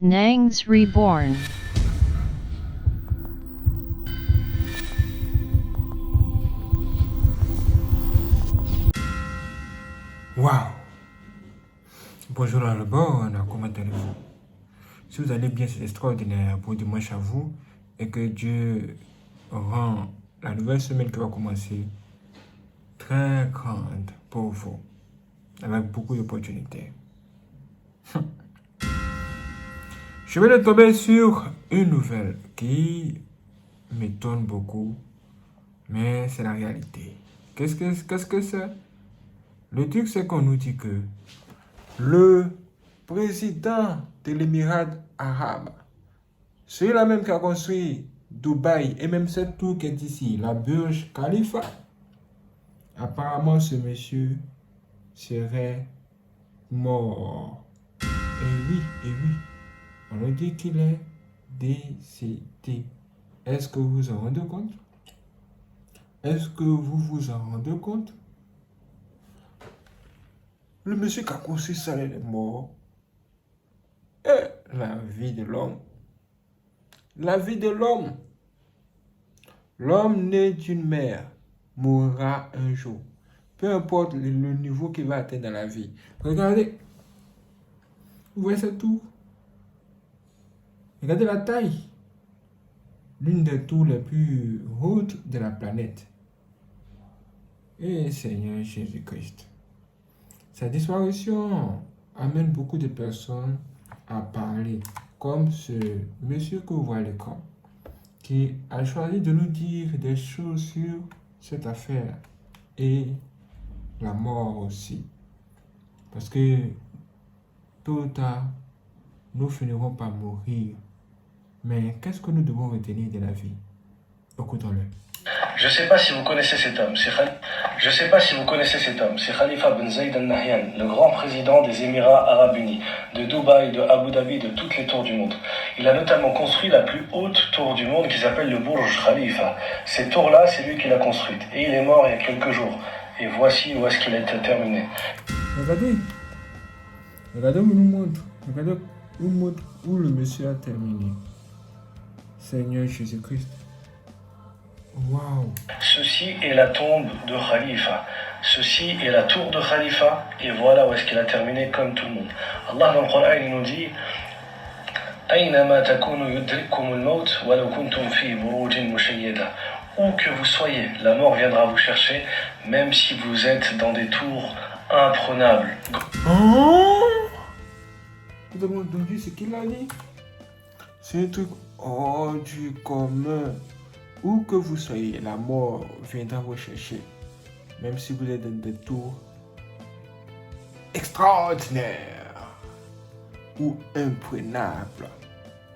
Nangs Reborn. Waouh! Bonjour à le bord, comment allez-vous? Si vous allez bien, c'est extraordinaire pour dimanche à vous et que Dieu rend la nouvelle semaine qui va commencer très grande pour vous, avec beaucoup d'opportunités. Je vais de tomber sur une nouvelle qui m'étonne beaucoup, mais c'est la réalité. Qu'est-ce que c'est? Le truc, c'est qu'on nous dit que le président de l'Émirat arabe, celui-là même qui a construit Dubaï et même cette tour qui est ici, la Burj Khalifa, apparemment ce monsieur serait mort. Et oui, on nous dit qu'il est décédé. Est-ce que vous vous en rendez compte? Est-ce que vous vous en rendez compte? Le monsieur qui a construit ça, il est mort. Et la vie de l'homme. La vie de l'homme. L'homme né d'une mère mourra un jour. Peu importe le niveau qu'il va atteindre dans la vie. Regardez. Vous voyez cette tour? Regardez la taille. L'une des tours les plus hautes de la planète. Et Seigneur Jésus-Christ. Sa disparition amène beaucoup de personnes à parler. Comme ce monsieur que vous voyez à l'écran, qui a choisi de nous dire des choses sur cette affaire et la mort aussi. Parce que tôt ou tard, nous finirons par mourir. Mais qu'est-ce que nous devons retenir de la vie? Écoutons-le. Je ne sais pas si vous connaissez cet homme, c'est Khalifa Ben Zayed Al Nahyan, le grand président des Émirats Arabes Unis, de Dubaï, de Abu Dhabi, de toutes les tours du monde. Il a notamment construit la plus haute tour du monde qui s'appelle le Burj Khalifa. Cette tour-là, c'est lui qui l'a construite. Et il est mort il y a quelques jours. Et voici où est-ce qu'il a été terminé. Regardez. Regardez où nous montre. Regardez où montre où le monsieur a terminé. Seigneur Jésus-Christ. Waouh. Ceci est la tombe de Khalifa. Ceci est la tour de Khalifa. Et voilà où est-ce qu'il a terminé comme tout le monde. Allah dans le Coran, il nous dit أينما تكونوا يدرككم الموت ولو كنتم في بروج مشيدة. Où que vous soyez, la mort viendra vous chercher, même si vous êtes dans des tours imprenables. Vous avez entendu ce qu'il a dit? C'est un truc hors du commun. Où que vous soyez, la mort viendra vous chercher. Même si vous êtes dans des tours extraordinaires ou imprenables.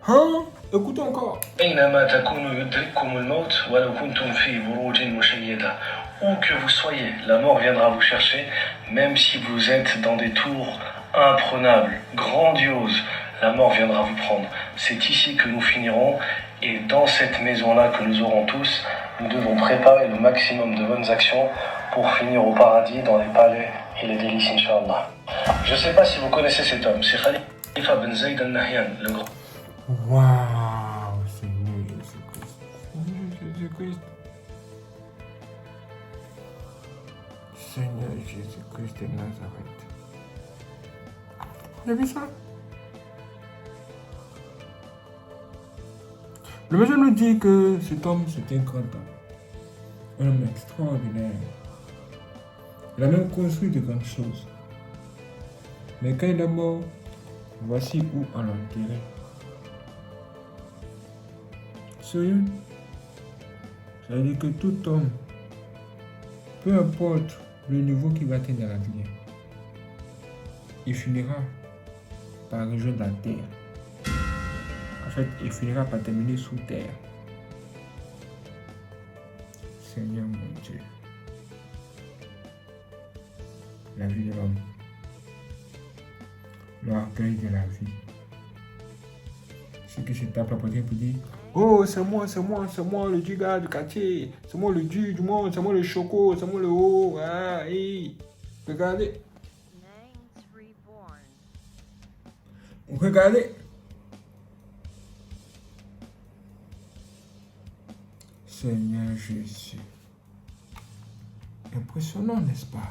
Hein? Écoutez encore. أينما تكونوا يدرككم الموت ولو كنتم في بروج مشيدة. Où que vous soyez, la mort viendra vous chercher, même si vous êtes dans des tours imprenables, grandioses. La mort viendra vous prendre. C'est ici que nous finirons, et dans cette maison-là que nous aurons tous, nous devons préparer le maximum de bonnes actions pour finir au paradis, dans les palais et les délices, Inch'Allah. Je ne sais pas si vous connaissez cet homme, c'est Khalifa Ben Zayed Al Nahyan, le grand. Waouh, Seigneur Jésus-Christ. Seigneur Jésus-Christ. Seigneur Jésus-Christ de Nazareth. Vous avez vu ça? Le monsieur nous dit que cet homme, c'était un grand homme. Un homme extraordinaire. Il a même construit de grandes choses. Mais quand il est mort, voici où on l'a enterré. Sérieux? Ça veut dire que tout homme, peu importe le niveau qu'il va atteindre dans la vie, il finira par rejoindre la terre. En fait, il finira par terminer sous terre. Seigneur mon Dieu. La vie de l'homme. L'orgueil de la vie. Ceux qui se tapent la poitrine pour dire oh, c'est moi le dieu gars du quartier, c'est moi le dieu du monde, c'est moi le choco, c'est moi le haut. Ah, hey. Regardez. Nangs Reborn. Regardez. Seigneur Jésus. Impressionnant, n'est-ce pas?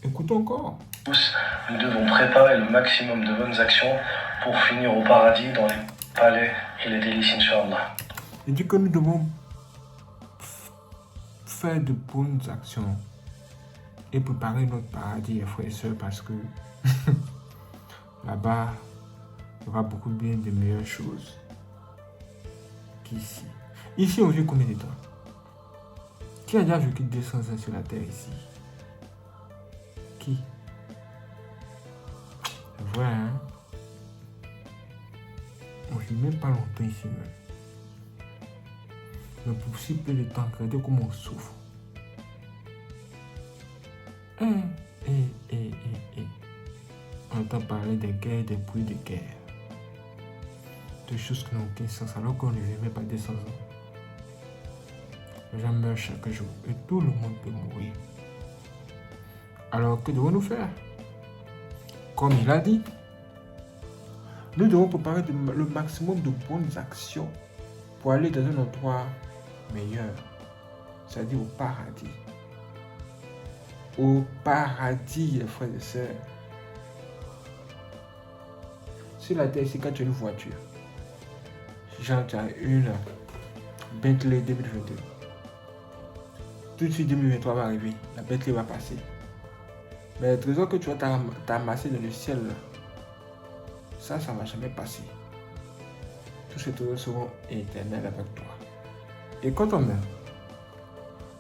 Écoute encore. Tous, nous devons préparer le maximum de bonnes actions pour finir au paradis dans les palais et les délices, Inch'Allah. Il dit que nous devons faire de bonnes actions et préparer notre paradis, les frères et sœurs, parce que là-bas, il y aura beaucoup bien de meilleures choses qu'ici. Ici, on vit combien de temps? Qui a déjà vécu 200 ans sur la terre ici? Qui? C'est vrai, hein? On ne vit même pas longtemps ici, même. Mais pour si peu de temps, regardez comment on souffre. On entend parler des guerres, des bruits de guerre. De choses qui n'ont aucun sens, alors qu'on ne vit même pas 200 ans. Les gens meurent chaque jour et tout le monde peut mourir. Alors que devons-nous faire? Comme il a dit, nous devons préparer le maximum de bonnes actions pour aller dans un endroit meilleur, c'est-à-dire au paradis. Au paradis, les frères et sœurs. Sur la terre, ici, quand tu as une voiture, genre tu as une Bentley 2022, tout de suite 2023 va arriver, la Bentley va passer. Mais le trésor que tu vas t'amasser dans le ciel, là, ça ne va jamais passer. Tous ces trésors seront éternels avec toi. Et quand on meurt,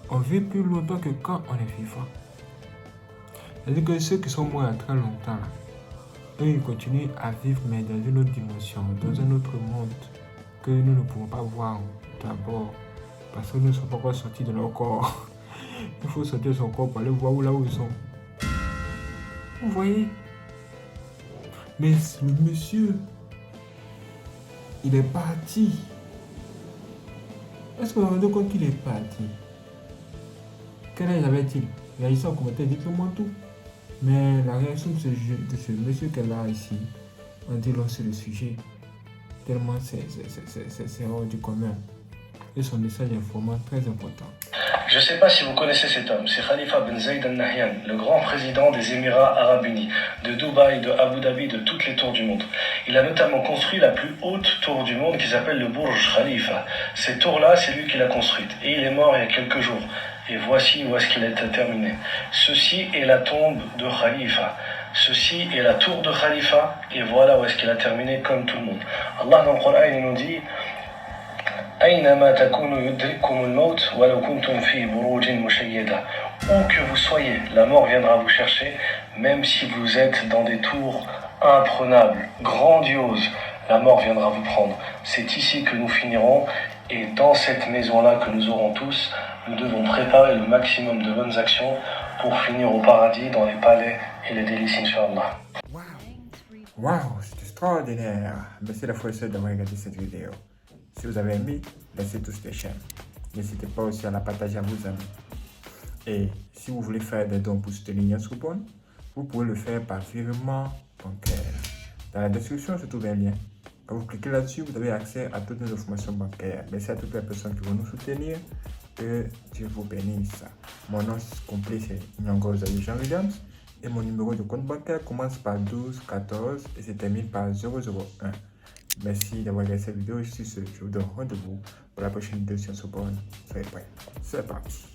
on vit plus longtemps que quand on est vivant. C'est-à-dire que ceux qui sont morts il y a très longtemps, là, eux, ils continuent à vivre, mais dans une autre dimension, dans un autre monde que nous ne pouvons pas voir d'abord, parce que nous ne sommes pas encore sortis de leur corps. Il faut sortir de son corps pour aller voir là où ils sont. Vous voyez? Mais le monsieur, il est parti. Est-ce que vous vous rendez compte qu'il est parti? Quel âge avait-il? Réagissez en commentaire, dites-le-moi tout. Mais la réaction de ce monsieur qu'elle a ici, on dit long sur le sujet. Tellement c'est hors du commun. Et son message est vraiment très important. Je ne sais pas si vous connaissez cet homme, c'est Khalifa Ben Zayed Al Nahyan, le grand président des Émirats Arabes Unis, de Dubaï, de Abu Dhabi, de toutes les tours du monde. Il a notamment construit la plus haute tour du monde qui s'appelle le Burj Khalifa. Cette tour-là, c'est lui qui l'a construite. Et il est mort il y a quelques jours. Et voici où est-ce qu'il a été terminé. Ceci est la tombe de Khalifa. Ceci est la tour de Khalifa. Et voilà où est-ce qu'il a terminé comme tout le monde. Allah dans le Coran, il nous dit أينما تكونوا يدرككم الموت ولو كنتم في بروج مشيدة. Où que vous soyez, la mort viendra vous chercher, même si vous êtes dans des tours imprenables, grandioses. La mort viendra vous prendre. C'est ici que nous finirons, et dans cette maison-là que nous aurons tous, nous devons préparer le maximum de bonnes actions pour finir au paradis, dans les palais et les délices, Inch'Allah. Waouh, c'est extraordinaire. Merci la fois d'avoir regardé cette vidéo. Si vous avez aimé, laissez tous les j'aime. N'hésitez pas aussi à la partager à vos amis. Et si vous voulez faire des dons pour soutenir Yansoubourne, vous pouvez le faire par virement bancaire. Dans la description, se trouve un lien. Quand vous cliquez là-dessus, vous avez accès à toutes nos informations bancaires. Merci à toutes les personnes qui vont nous soutenir. Que Dieu vous bénisse. Mon nom complet, c'est Nyongoza Jean Williams. Et mon numéro de compte bancaire commence par 12 14 et se termine par 001. Merci d'avoir regardé cette vidéo. Sur ce, je vous donne rendez-vous pour la prochaine vidéo sur Yansoubourne. Soyez prêts. C'est parti.